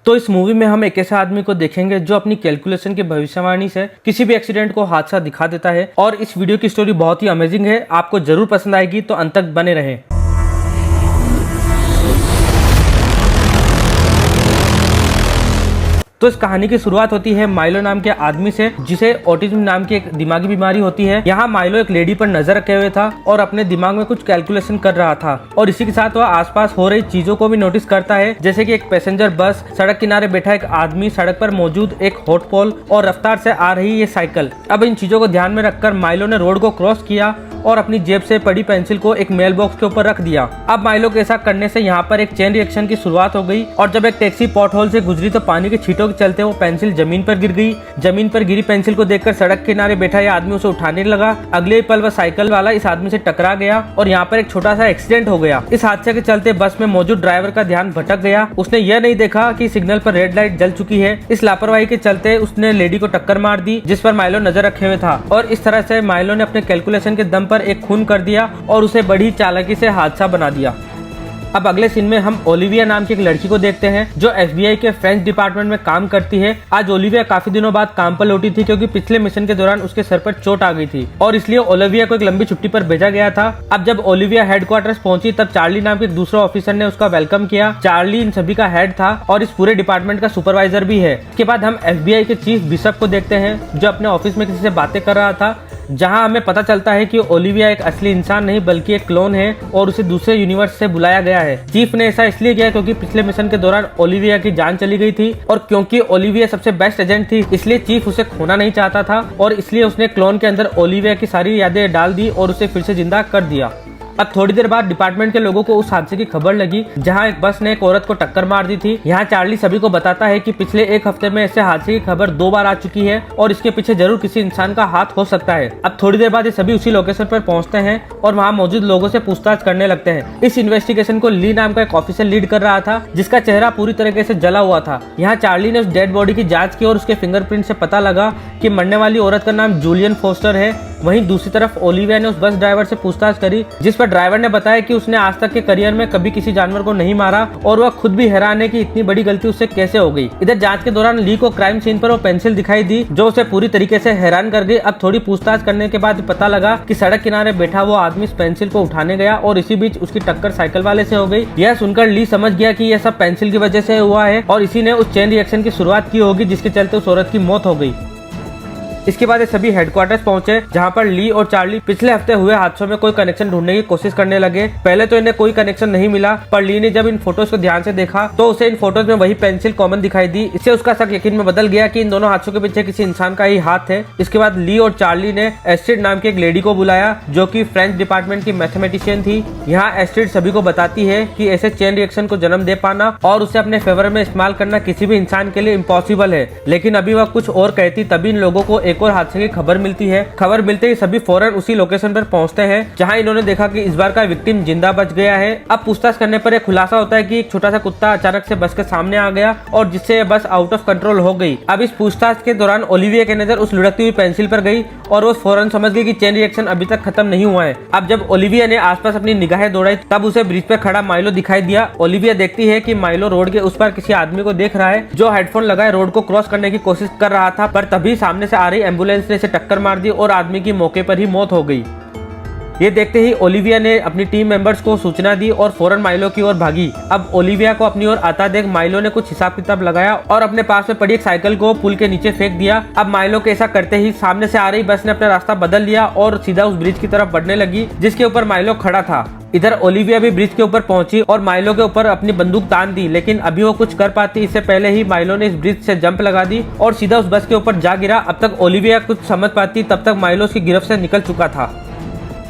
तो इस मूवी में हम एक ऐसे आदमी को देखेंगे जो अपनी कैलकुलेशन की भविष्यवाणी से किसी भी एक्सीडेंट को हादसा दिखा देता है। और इस वीडियो की स्टोरी बहुत ही अमेजिंग है, आपको जरूर पसंद आएगी, तो अंत तक बने रहें। तो इस कहानी की शुरुआत होती है माइलो नाम के आदमी से, जिसे ऑटिज्म नाम की एक दिमागी बीमारी होती है। यहाँ माइलो एक लेडी पर नजर रखे हुए था और अपने दिमाग में कुछ कैलकुलेशन कर रहा था, और इसी के साथ वह आसपास हो रही चीजों को भी नोटिस करता है, जैसे कि एक पैसेंजर बस, सड़क किनारे बैठा एक आदमी, सड़क पर मौजूद एक हॉट पोल और रफ्तार से आ रही ये साइकिल। अब इन चीजों को ध्यान में रखकर माइलो ने रोड को क्रॉस किया और अपनी जेब से पड़ी पेंसिल को एक मेल बॉक्स के ऊपर रख दिया। अब माइलो के ऐसा करने से यहाँ पर एक चेन रिएक्शन की शुरुआत हो गई, और जब एक टैक्सी पॉट होल से गुजरी तो पानी के छींटों के चलते वो पेंसिल जमीन पर गिर गई। जमीन पर गिरी पेंसिल को देखकर सड़क किनारे बैठा यह आदमी उसे उठाने लगा। अगले ही पल वह साइकिल वाला इस आदमी से टकरा गया और यहाँ पर एक छोटा सा एक्सीडेंट हो गया। इस हादसे के चलते बस में मौजूद ड्राइवर का ध्यान भटक गया। उसने यह नहीं देखा कि सिग्नल पर रेड लाइट जल चुकी है। इस लापरवाही के चलते उसने लेडी को टक्कर मार दी, जिस पर माइलो नजर रखे हुए था, और इस तरह से माइलो ने अपने कैलकुलेशन के दम पर एक खून कर दिया और उसे बड़ी चालाकी से हादसा बना दिया। अब अगले सीन में हम ओलिविया नाम की एक लड़की को देखते हैं जो FBI के फ्रेंच डिपार्टमेंट में काम करती है। आज ओलिविया काफी दिनों बाद काम पर लौटी थी, क्योंकि पिछले मिशन के दौरान उसके सर पर चोट आ गई थी और इसलिए ओलिविया को एक लंबी छुट्टी पर भेजा गया था। अब जब ओलिविया हेडक्वार्टर्स पहुंची तब चार्ली नाम के एक दूसरे ऑफिसर ने उसका वेलकम किया। चार्ली इन सभी का हेड था और इस पूरे डिपार्टमेंट का सुपरवाइजर भी है। इसके बाद हम FBI के चीफ बिशप को देखते हैं जो अपने ऑफिस में किसी से बातें कर रहा था, जहां हमें पता चलता है कि ओलिविया एक असली इंसान नहीं बल्कि एक क्लोन है और उसे दूसरे यूनिवर्स से बुलाया गया है। चीफ ने ऐसा इसलिए किया क्योंकि पिछले मिशन के दौरान ओलिविया की जान चली गई थी, और क्योंकि ओलिविया सबसे बेस्ट एजेंट थी इसलिए चीफ उसे खोना नहीं चाहता था, और इसलिए उसने क्लोन के अंदर ओलिविया की सारी यादें डाल दी और उसे फिर से जिंदा कर दिया। अब थोड़ी देर बाद डिपार्टमेंट के लोगों को उस हादसे की खबर लगी जहां एक बस ने एक औरत को टक्कर मार दी थी। यहाँ चार्ली सभी को बताता है कि पिछले एक हफ्ते में ऐसे हादसे की खबर 2 बार आ चुकी है और इसके पीछे जरूर किसी इंसान का हाथ हो सकता है। अब थोड़ी देर बाद ये सभी उसी लोकेशन पर पहुंचते हैं और वहाँ मौजूद लोगों से पूछताछ करने लगते हैं। इस इन्वेस्टिगेशन को ली नाम का एक ऑफिसर लीड कर रहा था, जिसका चेहरा पूरी तरीके से जला हुआ था। यहाँ चार्ली ने उस डेड बॉडी की जाँच की और उसके फिंगरप्रिंट से पता लगा कि मरने वाली औरत का नाम जूलियन फोस्टर है। वहीं दूसरी तरफ ओलिविया ने उस बस ड्राइवर से पूछताछ करी, जिस पर ड्राइवर ने बताया कि उसने आज तक के करियर में कभी किसी जानवर को नहीं मारा और वह खुद भी हैरान है कि इतनी बड़ी गलती उससे कैसे हो गई। इधर जांच के दौरान ली को क्राइम सीन पर वो पेंसिल दिखाई दी जो उसे पूरी तरीके से हैरान कर गई। अब थोड़ी पूछताछ करने के बाद पता लगा कि सड़क किनारे बैठा वो आदमी इस पेंसिल को उठाने गया और इसी बीच उसकी टक्कर साइकिल वाले से हो गई। यह सुनकर ली समझ गया कि यह सब पेंसिल की वजह से हुआ है और इसी ने उस चेन रिएक्शन की शुरुआत की होगी जिसके चलते उस औरत की मौत हो गई। इसके बाद ये सभी हेडक्वार्टर्स पहुंचे, जहां पर ली और चार्ली पिछले हफ्ते हुए हादसों में कोई कनेक्शन ढूंढने की कोशिश करने लगे। पहले तो इन्हें कोई कनेक्शन नहीं मिला, पर ली ने जब इन फोटोज को ध्यान से देखा तो उसे इन फोटोज में वही पेंसिल कॉमन दिखाई दी। इससे उसका शक यकीन में बदल गया कि इन दोनों हादसों के पीछे किसी इंसान का ही हाथ है। इसके बाद ली और चार्ली ने एस्ट्रिड नाम की एक लेडी को बुलाया जो कि फ्रेंच डिपार्टमेंट की मैथमेटिशियन थी। यहाँ एस्ट्रिड सभी को बताती है कि ऐसे चेन रिएक्शन को जन्म दे पाना और उसे अपने फेवर में इस्तेमाल करना किसी भी इंसान के लिए इम्पॉसिबल है। लेकिन अभी वह कुछ और कहती तभी इन लोगों को एक और हादसे की खबर मिलती है। खबर मिलते ही सभी फौरन उसी लोकेशन पर पहुंचते हैं जहां इन्होंने देखा कि इस बार का विक्टिम जिंदा बच गया है। अब पूछताछ करने पर एक खुलासा होता है कि एक छोटा सा कुत्ता अचानक से बस के सामने आ गया और जिससे बस आउट ऑफ कंट्रोल हो गई। अब इस पूछताछ के दौरान ओलिविया की नजर उस लुढ़कती हुई पेंसिल पर गई और वो फौरन समझ गई कि चेन रिएक्शन अभी तक खत्म नहीं हुआ है। अब जब ओलिविया ने आसपास अपनी निगाहें दौड़ाई तब उसे ब्रिज पर खड़ा माइलो दिखाई दिया। ओलिविया देखती है कि माइलो रोड के उस पार किसी आदमी को देख रहा है जो हेडफोन लगाए रोड को क्रॉस करने की कोशिश कर रहा था, पर तभी सामने से आ रही एम्बुलेंस ने इसे टक्कर मार दी और आदमी की मौके पर ही मौत हो गई। ये देखते ही ओलिविया ने अपनी टीम मेंबर्स को सूचना दी और फौरन माइलो की ओर भागी। अब ओलिविया को अपनी ओर आता देख माइलो ने कुछ हिसाब किताब लगाया और अपने पास में पड़ी एक साइकिल को पुल के नीचे फेंक दिया। अब माइलो के ऐसा करते ही सामने से आ रही बस ने अपना रास्ता बदल लिया और सीधा उस ब्रिज की तरफ बढ़ने लगी जिसके ऊपर माइलो खड़ा था। इधर ओलिविया भी ब्रिज के ऊपर पहुंची और माइलो के ऊपर अपनी बंदूक तान दी, लेकिन अभी वो कुछ कर पाती इससे पहले ही माइलो ने इस ब्रिज से जंप लगा दी और सीधा उस बस के ऊपर जा गिरा। अब तक ओलिविया कुछ समझ पाती तब तक माइलो उसकी गिरफ्त से निकल चुका था।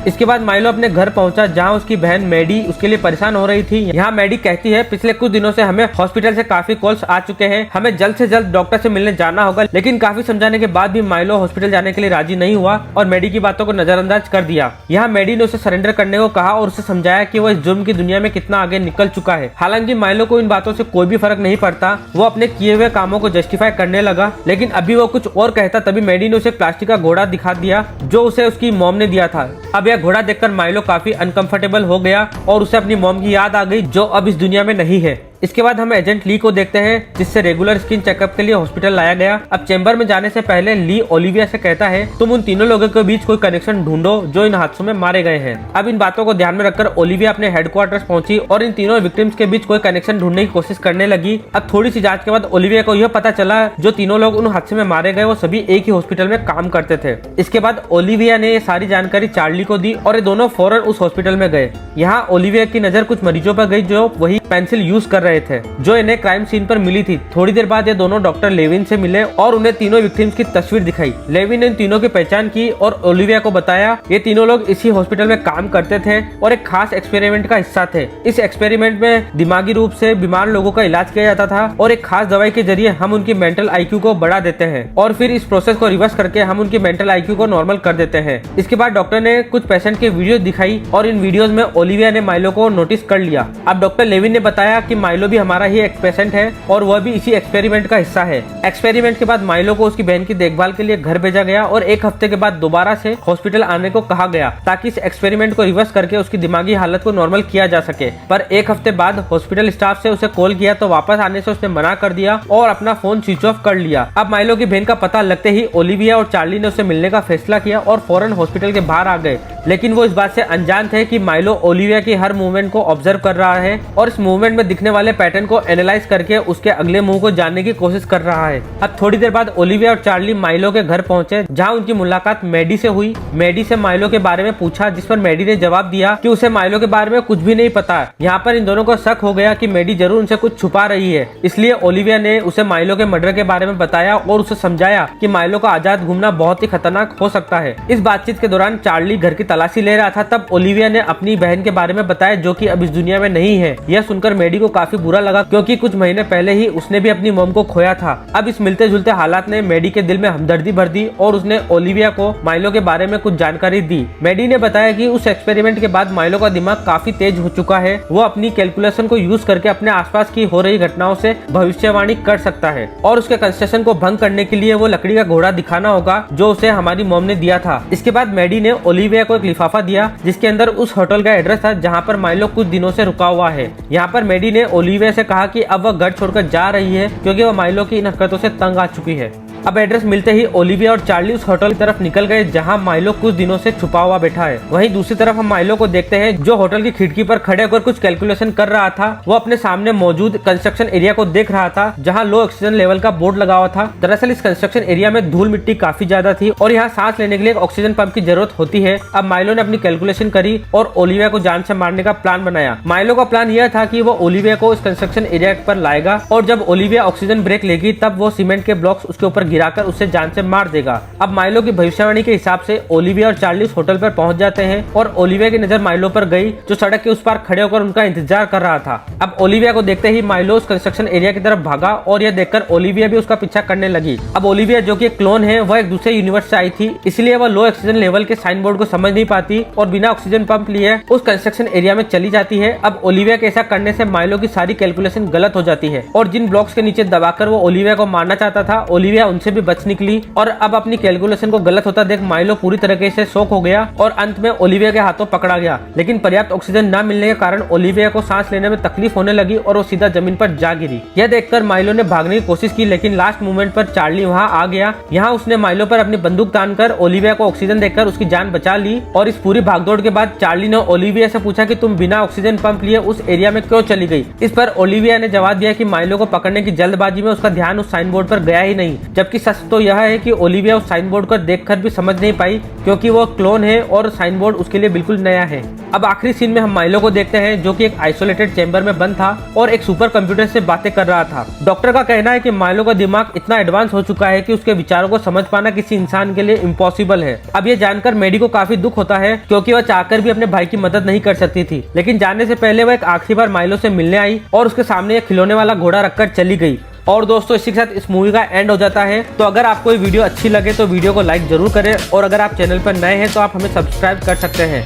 इसके बाद माइलो अपने घर पहुंचा जहां उसकी बहन मैडी उसके लिए परेशान हो रही थी। यहाँ मैडी कहती है पिछले कुछ दिनों से हमें हॉस्पिटल से काफी कॉल्स आ चुके हैं, हमें जल्द से जल्द डॉक्टर से मिलने जाना होगा। लेकिन काफी समझाने के बाद भी माइलो हॉस्पिटल जाने के लिए राजी नहीं हुआ और मैडी की बातों को नजरअंदाज कर दिया। यहाँ मैडी ने उसे सरेंडर करने को कहा और उसे समझाया कि वो इस जुर्म की दुनिया में कितना आगे निकल चुका है। हालांकि माइलो को इन बातों से कोई भी फर्क नहीं पड़ता, वो अपने किए हुए कामों को जस्टिफाई करने लगा। लेकिन अभी वो कुछ और कहता तभी मैडी ने उसे प्लास्टिक का घोड़ा दिखा दिया जो उसे उसकी मॉम ने दिया था। अब यह घोड़ा देखकर माइलो काफी अनकंफर्टेबल हो गया और उसे अपनी मॉम की याद आ गई जो अब इस दुनिया में नहीं है। इसके बाद हम एजेंट ली को देखते हैं, जिससे रेगुलर स्किन चेकअप के लिए हॉस्पिटल लाया गया। अब चेंबर में जाने से पहले ली ओलिविया से कहता है, तुम उन तीनों लोगों के बीच कोई कनेक्शन ढूंढो जो इन हादसों में मारे गए हैं। अब इन बातों को ध्यान में रखकर ओलिविया अपने हेडक्वार्टर्स पहुंची और इन तीनों विक्टिम्स के बीच कोई कनेक्शन ढूंढने की कोशिश करने लगी। अब थोड़ी सी जांच के बाद ओलिविया को यह पता चला जो तीनों लोग उन हादसे में मारे गए वो सभी एक ही हॉस्पिटल में काम करते थे। इसके बाद ओलिविया ने ये सारी जानकारी चार्ली को दी और ये दोनों फौरन उस हॉस्पिटल में गए। यहाँ ओलिविया की नजर कुछ मरीजों पर गई जो वही पेंसिल यूज कर रहे थे जो इन्हें क्राइम सीन पर मिली थी। थोड़ी देर बाद ये दोनों डॉक्टर लेविन से मिले और उन्हें तीनों विक्टिम्स की तस्वीर दिखाई। लेविन ने इन तीनों की पहचान की और ओलिविया को बताया ये तीनों लोग इसी हॉस्पिटल में काम करते थे और एक खास एक्सपेरिमेंट का हिस्सा थे। इस एक्सपेरिमेंट में दिमागी रूप से बीमार लोगों का इलाज किया जाता था और एक खास दवाई के जरिए हम उनकी मेंटल आईक्यू को बढ़ा देते हैं और फिर इस प्रोसेस को रिवर्स करके हम उनकी मेंटल आईक्यू को नॉर्मल कर देते हैं। इसके बाद डॉक्टर ने कुछ पेशेंट के वीडियो दिखाई और इन वीडियोस में ओलिविया ने माइलो को नोटिस कर लिया। अब डॉक्टर लेविन ने बताया कि माइलो भी हमारा ही एक पेशेंट है और वह भी इसी एक्सपेरिमेंट का हिस्सा है। एक्सपेरिमेंट के बाद माइलो को उसकी बहन की देखभाल के लिए घर भेजा गया और एक हफ्ते के बाद दोबारा से हॉस्पिटल आने को कहा गया ताकि इस एक्सपेरिमेंट को रिवर्स करके उसकी दिमागी हालत को नॉर्मल किया जा सके। पर एक हफ्ते बाद हॉस्पिटल स्टाफ से उसे कॉल किया तो वापस आने से उसने मना कर दिया और अपना फोन स्विच ऑफ कर लिया। अब माइलो की बहन का पता लगते ही ओलिविया और चार्ली ने उसे मिलने का फैसला किया और फौरन हॉस्पिटल के बाहर आ गए, लेकिन वो इस बात से अनजान थे कि माइलो ओलिविया की हर मूवमेंट को ऑब्जर्व कर रहा है और इस मूवमेंट में दिखने वाले पैटर्न को एनालाइज करके उसके अगले मूव को जानने की कोशिश कर रहा है। अब थोड़ी देर बाद ओलिविया और चार्ली माइलो के घर पहुंचे जहां उनकी मुलाकात मैडी से हुई। मैडी से माइलो के बारे में पूछा जिस पर मैडी ने जवाब दिया कि उसे माइलो के बारे में कुछ भी नहीं पता। यहाँ पर इन दोनों को शक हो गया कि मैडी जरूर उनसे कुछ छुपा रही है, इसलिए ओलिविया ने उसे माइलो के मर्डर के बारे में बताया और उसे समझाया कि माइलो का आजाद घूमना बहुत ही खतरनाक हो सकता है। इस बातचीत के दौरान चार्ली घर की तलाशी ले रहा था, तब ओलिविया ने अपनी बहन के बारे में बताया जो कि अब इस दुनिया में नहीं है। यह सुनकर मैडी को काफी बुरा लगा क्योंकि कुछ महीने पहले ही उसने भी अपनी मॉम को खोया था। अब इस मिलते जुलते हालात ने मैडी के दिल में हमदर्दी भर दी और उसने ओलिविया को माइलो के बारे में कुछ जानकारी दी। मैडी ने बताया कि उस एक्सपेरिमेंट के बाद माइलो का दिमाग काफी तेज हो चुका है। वो अपनी कैलकुलेशन को यूज करके अपने आसपास की हो रही घटनाओं से भविष्यवाणी कर सकता है और उसके कंस्ट्रक्शन को भंग करने के लिए वो लकड़ी का घोड़ा दिखाना होगा जो उसे हमारी मॉम ने दिया था। इसके बाद मैडी ने ओलिविया को एक लिफाफा दिया जिसके अंदर उस होटल का एड्रेस था जहाँ पर माइलो कुछ दिनों से रुका हुआ है। यहाँ पर मैडी ने ओलिविया से कहा कि अब वह घर छोड़कर जा रही है क्योंकि वह माइलो की इन हरकतों से तंग आ चुकी है। अब एड्रेस मिलते ही ओलिविया और चार्ली उस होटल की तरफ निकल गए जहां माइलो कुछ दिनों से छुपा हुआ बैठा है। वहीं दूसरी तरफ हम माइलो को देखते हैं जो होटल की खिड़की पर खड़े होकर कुछ कैलकुलेशन कर रहा था। वो अपने सामने मौजूद कंस्ट्रक्शन एरिया को देख रहा था जहां लो ऑक्सीजन लेवल का बोर्ड लगा हुआ था। दरअसल इस कंस्ट्रक्शन एरिया में धूल मिट्टी काफी ज्यादा थी और यहाँ सांस लेने के लिए एक ऑक्सीजन पंप की जरूरत होती है। अब माइलो ने अपनी कैलकुलेशन करी और ओलिविया को जान से मारने का प्लान बनाया। माइलो का प्लान यह था कि वो ओलिविया को इस कंस्ट्रक्शन एरिया पर लाएगा और जब ओलिविया ऑक्सीजन ब्रेक लेगी तब वो सीमेंट के ब्लॉक्स उसके ऊपर गिराकर उसे जान से मार देगा। अब माइलो की भविष्यवाणी के हिसाब से ओलिविया और चार्ली उस होटल पर पहुंच जाते हैं और ओलिविया की नजर माइलो पर गई जो सड़क के उस पार खड़े होकर उनका इंतजार कर रहा था। अब ओलिविया को देखते ही माइलो उस कंस्ट्रक्शन एरिया की तरफ भागा और यह देखकर ओलिविया भी उसका पीछा करने लगी। अब ओलिविया जो कि एक क्लोन है वह एक दूसरे यूनिवर्स से आई थी, इसलिए वह लो ऑक्सीजन लेवल के साइन बोर्ड को समझ नहीं पाती और बिना ऑक्सीजन पंप लिए उस कंस्ट्रक्शन एरिया में चली जाती है। अब ओलिविया के ऐसा करने से माइलो की सारी कैलकुलेशन गलत हो जाती है और जिन ब्लॉक्स के नीचे दबाकर वो ओलिविया को मारना चाहता था ओलिविया उनसे भी बच निकली और अब अपनी कैलकुलेशन को गलत होता देख माइलो पूरी तरीके से शॉक हो गया और अंत में ओलिविया के हाथों पकड़ा गया। लेकिन पर्याप्त ऑक्सीजन न मिलने के कारण ओलिविया को सांस लेने में तकलीफ होने लगी और वो सीधा जमीन पर जा गिरी। यह देखकर माइलो ने भागने की कोशिश की लेकिन लास्ट मोमेंट पर चार्ली वहां आ गया। यहाँ उसने माइलो पर अपनी बंदूक तानकर ओलिविया को ऑक्सीजन देकर उसकी जान बचा ली और इस पूरी भागदौड़ के बाद चार्ली ने ओलिविया से पूछा कि तुम बिना ऑक्सीजन पंप लिए उस एरिया में क्यों चली गई। इस पर ओलिविया ने जवाब दिया कि माइलो को पकड़ने की जल्दबाजी में उसका ध्यान उस साइन बोर्ड पर गया ही नहीं, जबकि सच तो यह है कि ओलिविया उस साइन बोर्ड को देखकर भी समझ नहीं पाई क्योंकि वो क्लोन है और साइन बोर्ड उसके लिए बिल्कुल नया है। अब आखिरी सीन में हम माइलो को देखते हैं जो कि एक आइसोलेटेड चैम्बर में बंद था और एक सुपर कंप्यूटर से बातें कर रहा था। डॉक्टर का कहना है कि माइलो का दिमाग इतना एडवांस हो चुका है कि उसके विचारों को समझ पाना किसी इंसान के लिए इम्पॉसिबल है। अब ये जानकर मैडी को काफी दुख होता है क्योंकि वह चाहकर भी अपने भाई की मदद नहीं कर सकती थी, लेकिन जाने से पहले वह एक आखिरी बार माइलो से मिलने आई और उसके सामने एक खिलौने वाला घोड़ा रखकर चली गई। और दोस्तों इसी के साथ इस मूवी का एंड हो जाता है। तो अगर आपको ये वीडियो अच्छी लगे तो वीडियो को लाइक जरूर करें और अगर आप चैनल पर नए हैं तो आप हमें सब्सक्राइब कर सकते हैं।